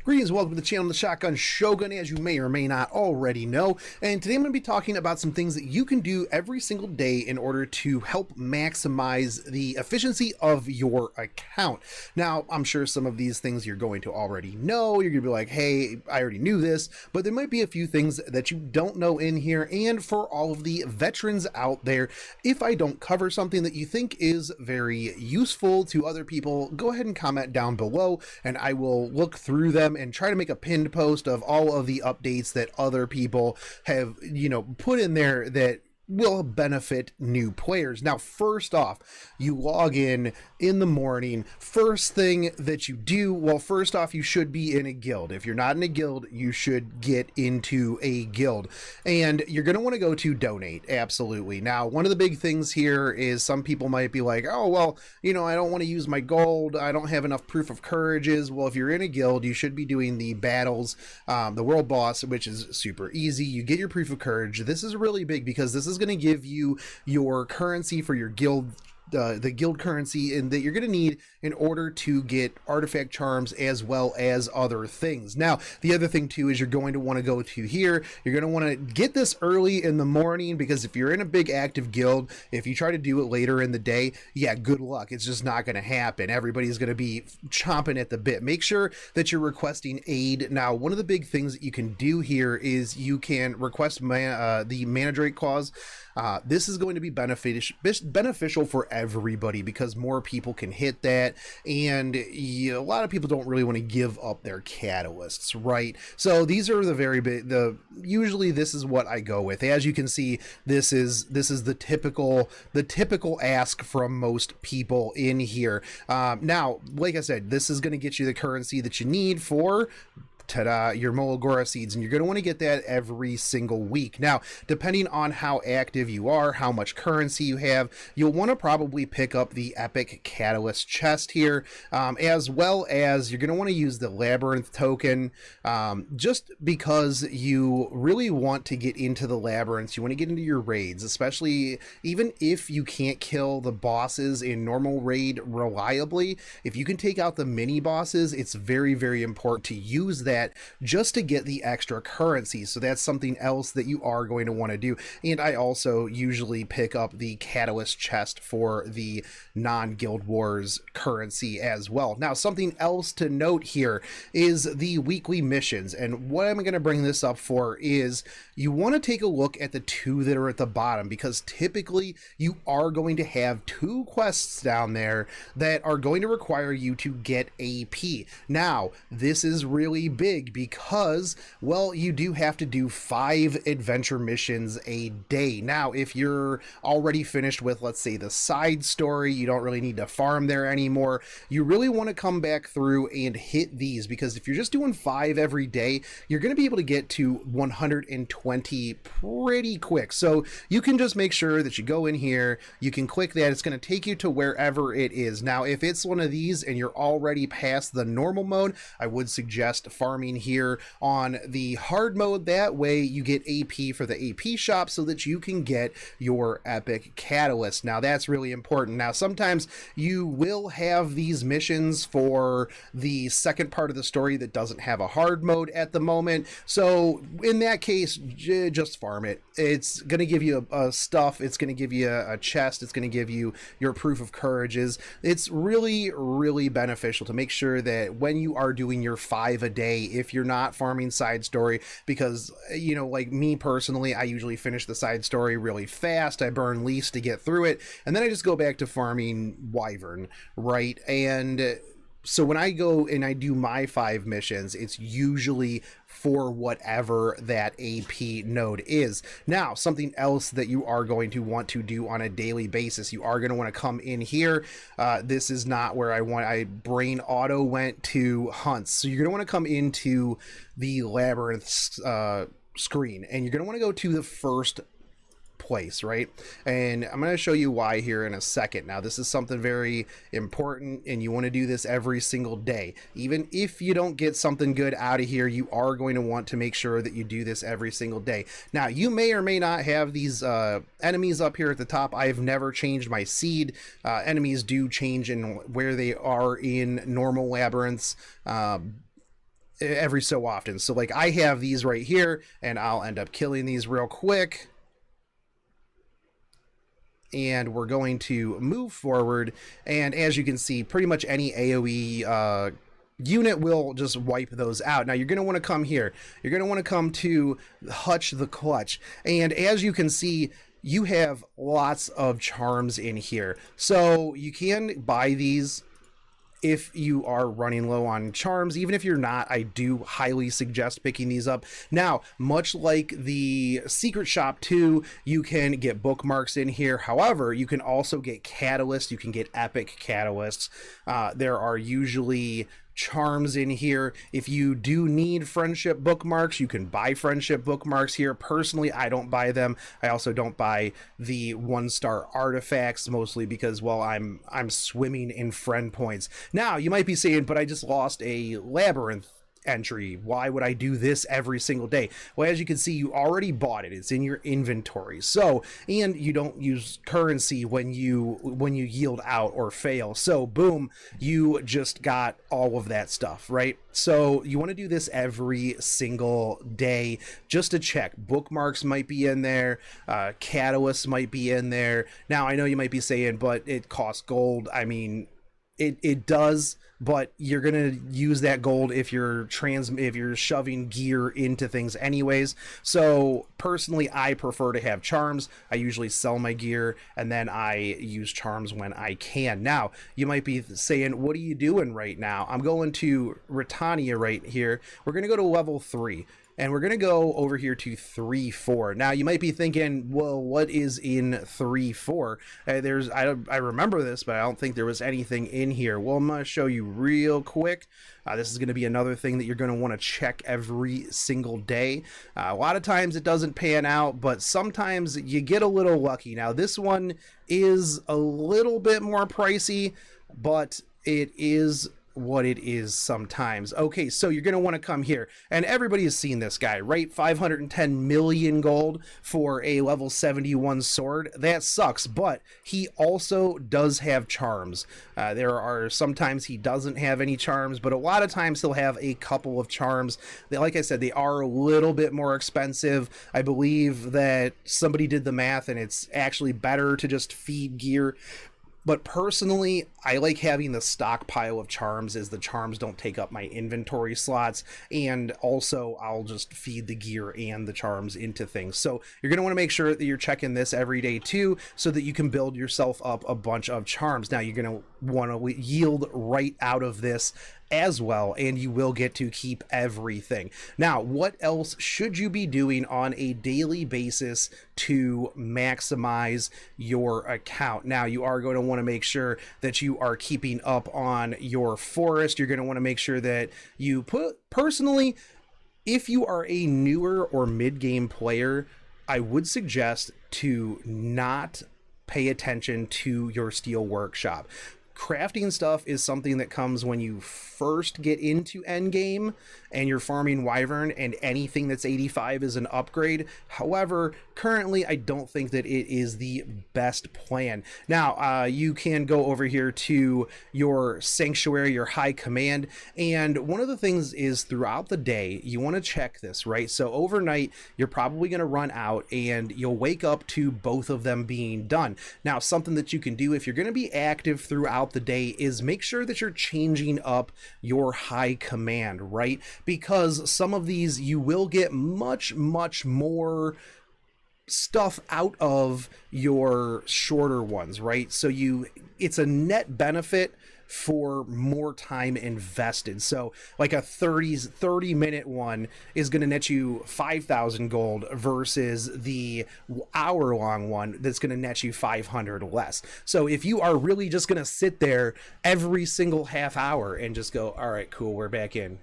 Greetings, welcome to the channel, the Shotgun Shogun, as you may or may not already know. And today I'm going to be talking about some things that you can do every single day in order to help maximize the efficiency of your account. Now, I'm sure some of these things you're going to already know. You're going to be like, hey, I already knew this, but there might be a few things that you don't know in here. And for all of the veterans out there, if I don't cover something that you think is very useful to other people, go ahead and comment down below and I will look through them and try to make a pinned post of all of the updates that other people have, put in there that will benefit new players. Now, first off, you log in the morning. First thing that you do, well, first off, you should be in a guild. If you're not in a guild, you should get into a guild. And you're going to want to go to donate, absolutely. Now, one of the big things here is some people might be like, oh, well, I don't want to use my gold. I don't have enough proof of courages. Well, if you're in a guild, you should be doing the battles, the world boss, which is super easy. You get your proof of courage. This is really big because this is going to give you your currency for your guild, the guild currency, and that you're going to need in order to get artifact charms as well as other things. Now, the other thing too is you're going to want to go to here. You're going to want to get this early in the morning, because if you're in a big active guild, if you try to do it later in the day, yeah, good luck. It's just not going to happen. Everybody's going to be chomping at the bit. Make sure that you're requesting aid. Now, one of the big things that you can do here is you can request the Mandrake clause. This is going to be beneficial for everybody because more people can hit that, and a lot of people don't really want to give up their catalysts, right? So these are the very big. Usually this is what I go with. As you can see, this is the typical ask from most people in here. Now, like I said, this is going to get you the currency that you need for your Molagora seeds, and you're going to want to get that every single week. Now, depending on how active you are, how much currency you have, you'll want to probably pick up the Epic Catalyst chest here, as well as you're going to want to use the Labyrinth token, just because you really want to get into the labyrinths. You want to get into your raids, especially even if you can't kill the bosses in normal raid reliably. If you can take out the mini bosses, it's very, very important to use that just to get the extra currency. So that's something else that you are going to want to do. And I also usually pick up the Catalyst chest for the non-Guild Wars currency as well. Now, something else to note here is the weekly missions. And what I'm going to bring this up for is you want to take a look at the two that are at the bottom, because typically you are going to have two quests down there that are going to require you to get AP. Now, this is really big because, well, you do have to do 5 adventure missions a day. Now, if you're already finished with, let's say, the side story, you don't really need to farm there anymore. You really want to come back through and hit these, because if you're just doing 5 every day, you're going to be able to get to 120 pretty quick. So you can just make sure that you go in here, you can click that, it's going to take you to wherever it is. Now, if it's one of these and you're already past the normal mode, I would suggest farming here on the hard mode. That way you get AP for the AP shop so that you can get your Epic Catalyst. Now, that's really important. Now, sometimes you will have these missions for the second part of the story that doesn't have a hard mode at the moment. So in that case, just farm it. It's going to give you a stuff. It's going to give you a chest. It's going to give you your proof of courages. It's really, really beneficial to make sure that when you are doing your 5 a day, if you're not farming side story, because, like me personally, I usually finish the side story really fast. I burn least to get through it, and then I just go back to farming Wyvern, right? And so when I go and I do my 5 missions, it's usually for whatever that AP node is. Now, something else that you are going to want to do on a daily basis, you are going to want to come in here. This is not where I brain auto went to hunts. So you're going to want to come into the labyrinth screen, and you're going to want to go to the first place, right? And I'm going to show you why here in a second. Now, this is something very important, and you want to do this every single day. Even if you don't get something good out of here, you are going to want to make sure that you do this every single day. Now, you may or may not have these enemies up here at the top. I've never changed my seed. Enemies do change in where they are in normal labyrinths. every so often. So like I have these right here, and I'll end up killing these real quick. And we're going to move forward, and as you can see, pretty much any AoE unit will just wipe those out. Now you're going to want to come here. You're going to want to come to Hutch the Clutch, and as you can see, you have lots of charms in here. So you can buy these if you are running low on charms. Even if you're not, I do highly suggest picking these up. Now, much like the secret shop too, you can get bookmarks in here. However, you can also get catalysts. You can get epic catalysts. There are usually charms in here. If you do need friendship bookmarks, you can buy friendship bookmarks here. Personally, I don't buy them. I also don't buy the 1-star artifacts, mostly because, well, I'm swimming in friend points. Now you might be saying, but I just lost a labyrinth entry. Why would I do this every single day? Well, as you can see, you already bought it. It's in your inventory. So, and you don't use currency when you yield out or fail. So boom, you just got all of that stuff, right? So you want to do this every single day just to check. Bookmarks might be in there. Catalysts might be in there. Now I know you might be saying, but it costs gold. I mean, it does, but you're gonna use that gold if you're shoving gear into things anyways. So personally, I prefer to have charms. I usually sell my gear and then I use charms when I can. Now you might be saying, what are you doing right now? I'm going to Britannia right here. We're gonna go to level 3. And we're going to go over here to 3-4. Now, you might be thinking, well, what is in 3-4? I remember this, but I don't think there was anything in here. Well, I'm going to show you real quick. This is going to be another thing that you're going to want to check every single day. A lot of times it doesn't pan out, but sometimes you get a little lucky. Now, this one is a little bit more pricey, but it is what it is sometimes. Okay, so you're going to want to come here, and everybody has seen this guy, right? 510 million gold for a level 71 sword. That sucks, but he also does have charms. There are sometimes he doesn't have any charms, but a lot of times he'll have a couple of charms. Like I said, they are a little bit more expensive. I believe that somebody did the math, and it's actually better to just feed gear. But personally, I like having the stockpile of charms, as the charms don't take up my inventory slots, and also I'll just feed the gear and the charms into things. So you're going to want to make sure that you're checking this every day too, so that you can build yourself up a bunch of charms. Now you're going to want to yield right out of this as well, and you will get to keep everything. Now, what else should you be doing on a daily basis to maximize your account? Now, you are going to want to make sure that you are keeping up on your forest. You're going to want to make sure that you personally, if you are a newer or mid-game player, I would suggest to not pay attention to your steel workshop. Crafting stuff is something that comes when you first get into endgame and you're farming Wyvern, and anything that's 85 is an upgrade. However, currently I don't think that it is the best plan. Now, you can go over here to your sanctuary, your high command, and one of the things is throughout the day, you want to check this, right? So overnight, you're probably going to run out and you'll wake up to both of them being done. Now, something that you can do if you're going to be active throughout the day is make sure that you're changing up your high command, right? Because some of these you will get much more stuff out of your shorter ones, right? So it's a net benefit for more time invested. So like a 30 minute one is going to net you 5,000 gold versus the hour long one that's going to net you 500 less. So if you are really just going to sit there every single half hour and just go, all right, cool, we're back in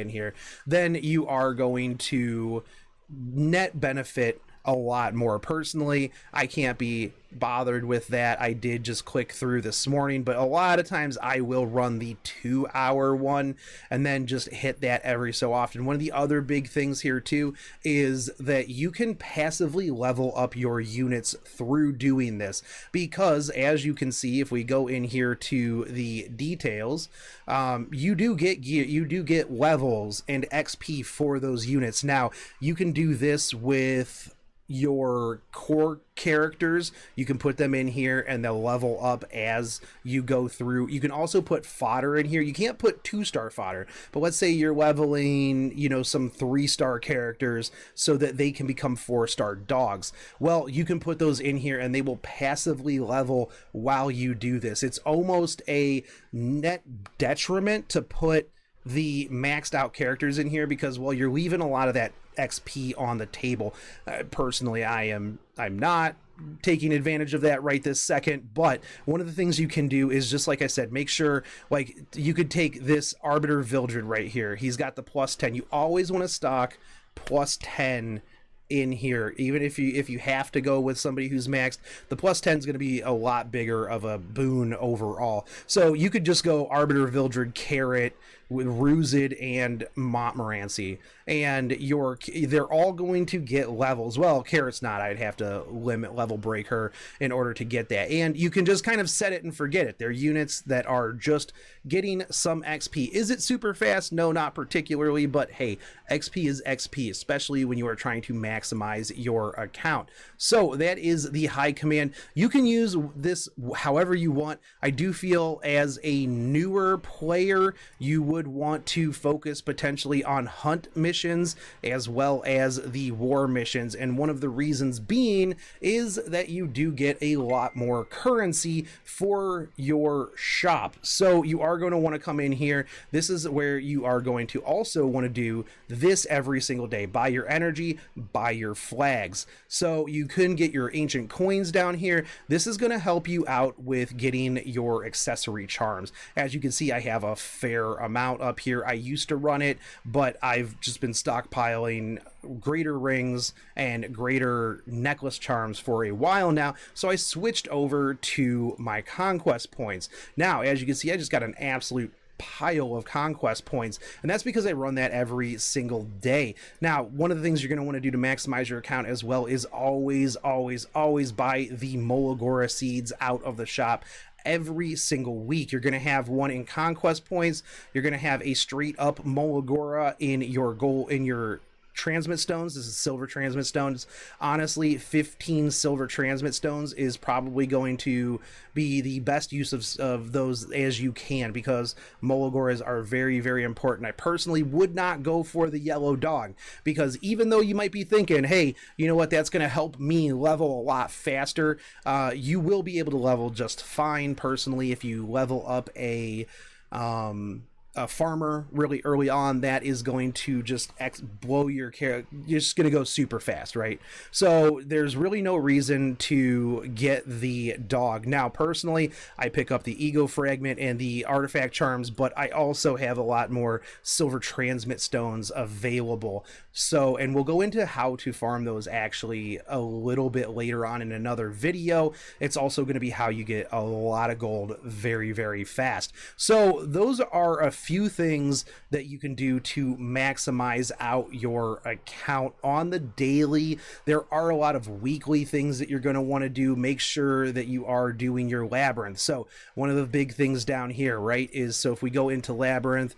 here, then you are going to net benefit a lot more. Personally, I can't be bothered with that. I did just click through this morning, but a lot of times I will run the 2-hour one and then just hit that every so often. One of the other big things here too is that you can passively level up your units through doing this, because as you can see, if we go in here to the details, you do get gear, you do get levels and XP for those units. Now you can do this with your core characters. You can put them in here and they'll level up as you go through. You can also put fodder in here. You can't put 2-star fodder, but let's say you're leveling, you know, some 3-star characters so that they can become 4-star dogs. Well, you can put those in here and they will passively level while you do this. It's almost a net detriment to put the maxed out characters in here, because, well, you're leaving a lot of that XP on the table. Personally, I'm not taking advantage of that right this second, but one of the things you can do is, just like I said, make sure, like, you could take this Arbiter Vildred right here. He's got the +10. You always want to stock +10 in here, even if you have to go with somebody who's maxed. The +10 is going to be a lot bigger of a boon overall. So you could just go Arbiter Vildred, Carrot, with Ruzid and Montmorency, and they're all going to get levels. Well, Carrot's not. I'd have to limit level break her in order to get that, and you can just kind of set it and forget it. They're units that are just getting some XP. Is it super fast? No, not particularly, but hey, XP is XP, especially when you are trying to maximize your account. So that is the high command. You can use this however you want. I do feel as a newer player, you would want to focus potentially on hunt missions as well as the war missions, and one of the reasons being is that you do get a lot more currency for your shop. So you are going to want to come in here. This is where you are going to also want to do this every single day. Buy your energy, buy your flags. So you can get your ancient coins down here. This is going to help you out with getting your accessory charms. As you can see, I have a fair amount up here. I used to run it, but I've just been stockpiling greater rings and greater necklace charms for a while now, so I switched over to my conquest points. Now, as you can see, I just got an absolute pile of conquest points, and that's because I run that every single day. Now, one of the things you're going to want to do to maximize your account as well is always buy the Molagora seeds out of the shop. Every single week you're going to have one in conquest points. You're going to have a straight up Molagora in your transmit stones. This is silver transmit stones. Honestly, 15 silver transmit stones is probably going to be the best use of those as you can, because Molagoras are very, very important. I personally would not go for the yellow dog, because even though you might be thinking, hey, you know what, that's going to help me level a lot faster, you will be able to level just fine personally if you level up a farmer really early on. That is going to just blow your character. You're just going to go super fast, right? So there's really no reason to get the dog. Now, personally, I pick up the ego fragment and the artifact charms, but I also have a lot more silver transmit stones available. So, and we'll go into how to farm those actually a little bit later on in another video. It's also going to be how you get a lot of gold very, very fast. So those are a few things that you can do to maximize out your account on the daily. There are a lot of weekly things that you're going to want to do. Make sure that you are doing your labyrinth. So one of the big things down here, right, is, so if we go into labyrinth,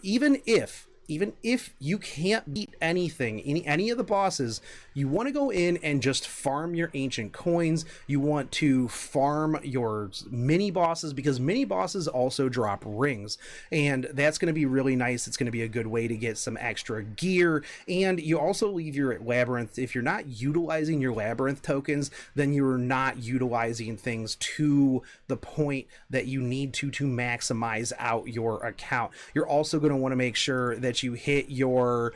even if you can't beat anything, any of the bosses, you want to go in and just farm your ancient coins. You want to farm your mini bosses, because mini bosses also drop rings, and that's going to be really nice. It's going to be a good way to get some extra gear. And you also leave your labyrinth. If you're not utilizing your labyrinth tokens, then you're not utilizing things to the point that you need to maximize out your account. You're also going to want to make sure that you hit your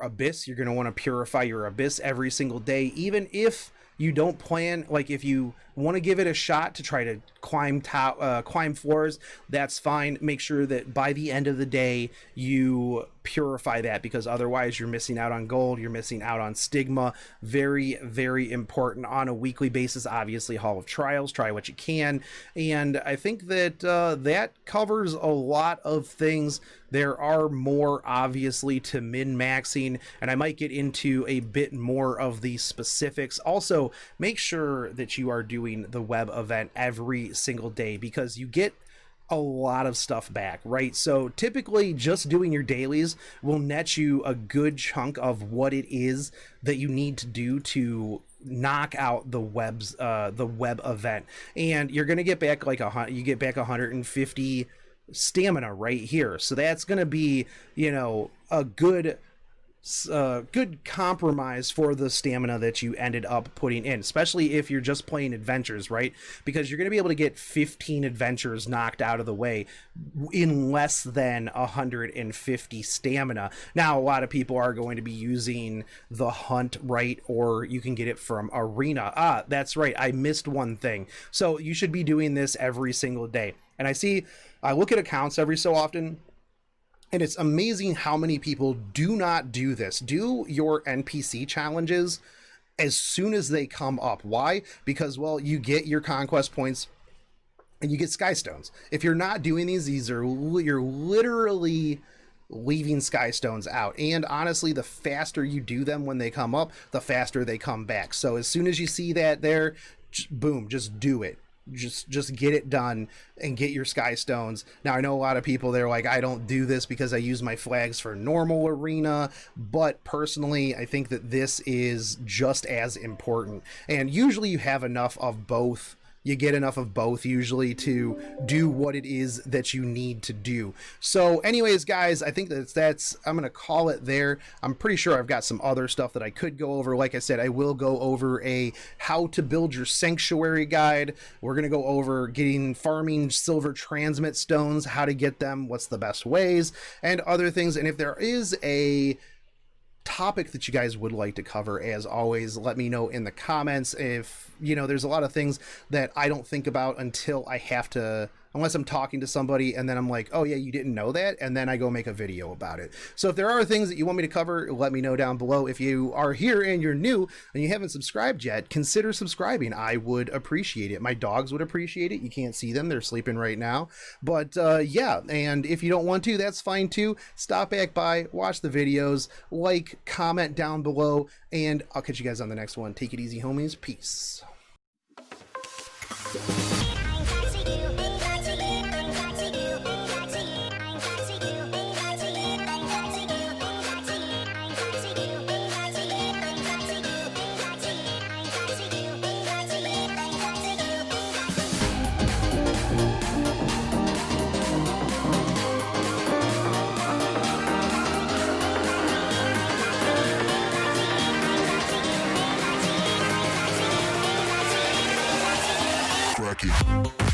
abyss. You're going to want to purify your abyss every single day, even if you don't plan, like if you want to give it a shot to try to climb floors, that's fine. Make sure that by the end of the day you purify that, because otherwise you're missing out on gold, you're missing out on stigma. Very, very important on a weekly basis. Obviously, Hall of Trials, try what you can. And I think that that covers a lot of things. There are more, obviously, to min-maxing, and I might get into a bit more of the specifics. Also, make sure that you are doing the web event every single day, because you get a lot of stuff back, right? So typically just doing your dailies will net you a good chunk of what it is that you need to do to knock out the web event. And you're going to get back like you get back 150 stamina right here. So that's going to be, you know, a good compromise for the stamina that you ended up putting in, especially if you're just playing adventures, right? Because you're going to be able to get 15 adventures knocked out of the way in less than 150 stamina. Now, a lot of people are going to be using the hunt, right? Or you can get it from arena. That's right, I missed one thing. So you should be doing this every single day. And I look at accounts every so often, and it's amazing how many people do not do this. Do your NPC challenges as soon as they come up. Why? Because, well, you get your conquest points and you get sky stones. If you're not doing these you're literally leaving sky stones out. And honestly, the faster you do them when they come up, the faster they come back. So as soon as you see that there, boom, just do it. Just get it done and get your sky stones. Now, I know a lot of people, they're like, I don't do this because I use my flags for normal arena, but personally I think that this is just as important. And usually you have enough of both. You get enough of both usually to do what it is that you need to do. So anyways, guys, I think that's I'm going to call it there. I'm pretty sure I've got some other stuff that I could go over. Like I said, I will go over a how to build your sanctuary guide. We're going to go over farming silver transmit stones, how to get them, what's the best ways, and other things. And if there is a topic that you guys would like to cover, as always, let me know in the comments. If you know, there's a lot of things that I don't think about until I have to, unless I'm talking to somebody and then I'm like, oh yeah, you didn't know that, and then I go make a video about it. So if there are things that you want me to cover, let me know down below. If you are here and you're new and you haven't subscribed yet, consider subscribing. I would appreciate it. My dogs would appreciate it. You can't see them, they're sleeping right now, but yeah. And if you don't want to, that's fine too. Stop back by, watch the videos, like, comment down below, and I'll catch you guys on the next one. Take it easy, homies. Peace. Crack it.